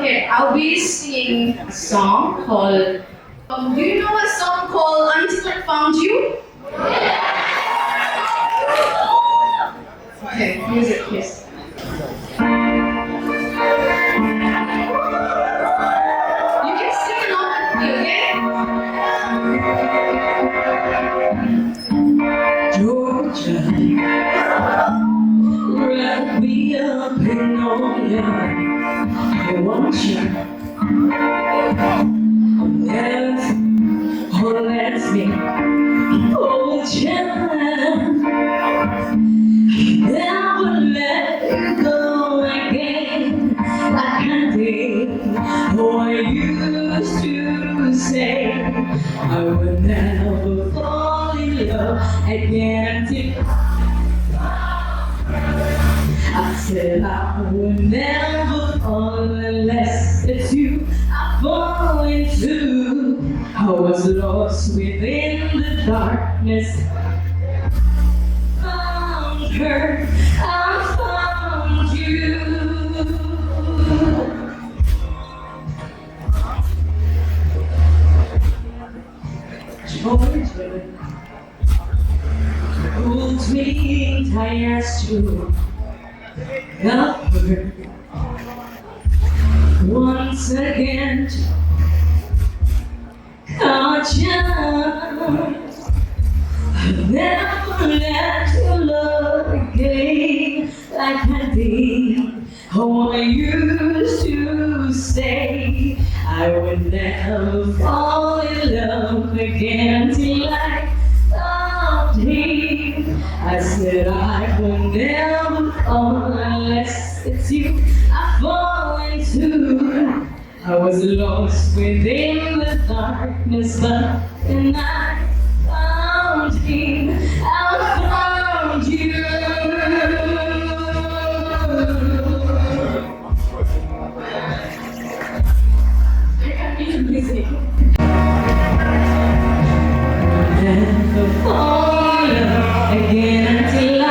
Okay, I'll be singing a song called. Do you know a song called Until I Found You? Okay, music, please. You can sing along with me, okay? Georgia, wrap me up in all ya. I want you. Let me hold you. Never let you go again. Like I did. Oh, I used to say I would never fall in love again till I said I would never fall unless it's you I fall into. I was lost within the darkness. Found her, I found you. Georgia holds me tight to upward once again. Conscience, I'll never let you love again like I did. Oh, I used to say I would never fall in love again till I found him. I said I would never fall unless it's you I fall into. I was lost within the darkness, but then I found him. I found you. Never fall again until I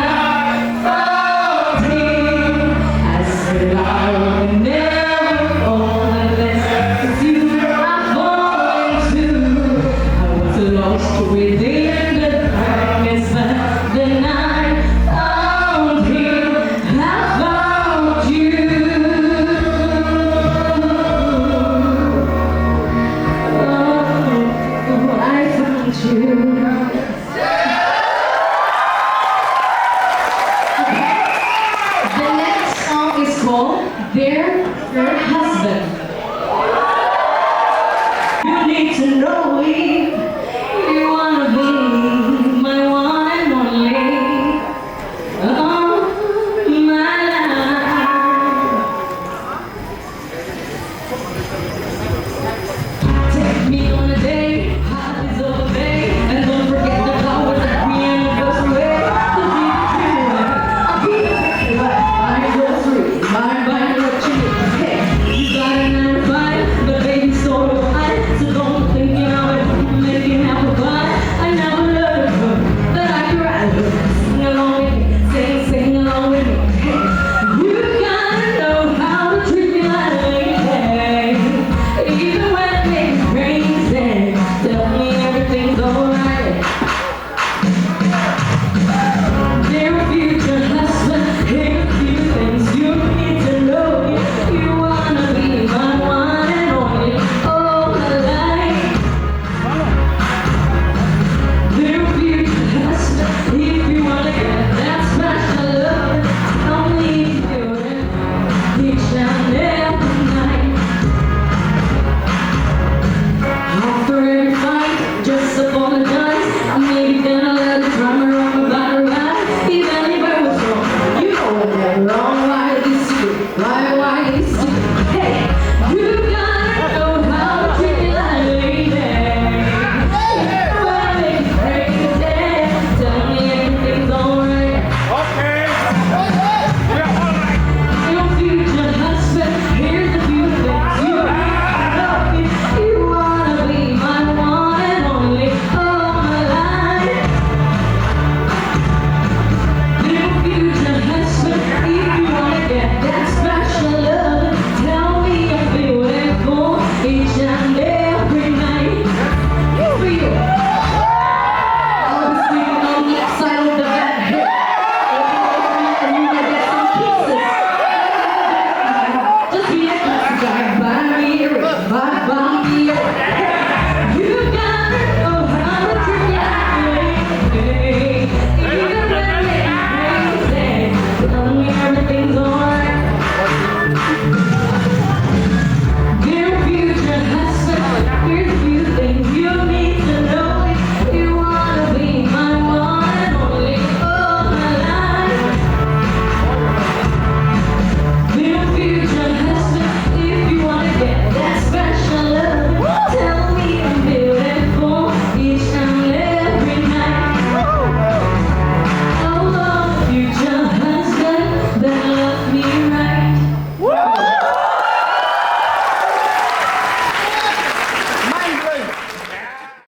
found him. I said I would never fall unless it's you I fall into. I was lost within the darkness, but then I found him. I found you. Oh, I found you. The next song is called They're Her Husband. You need to know if you wanna be my one and only. Oh, my life. Take me on a date, hot as all day, and don't forget the flowers at the anniversary. I'll be the my grocery, my buying what you need. Hey, you got a 9 to 5, but baby so do I. So don't think you know it, making out a buy. I never loved her, but I could ride her. Sing along with me, sing along with me. Hey, you gotta know how to treat me like a lady. Even when it makes crazy, tell me everything's alright. Dear future husband, here are a few things you need to know. You wanna be my one and only all my life. Dear future husband, if you wanna get that special love, I'll need you each and every night. After every fight, just apologize. I'm maybe gonna let the drama run about her life. If anybody was wrong, you know what they're wrong. Why is you? Why is you?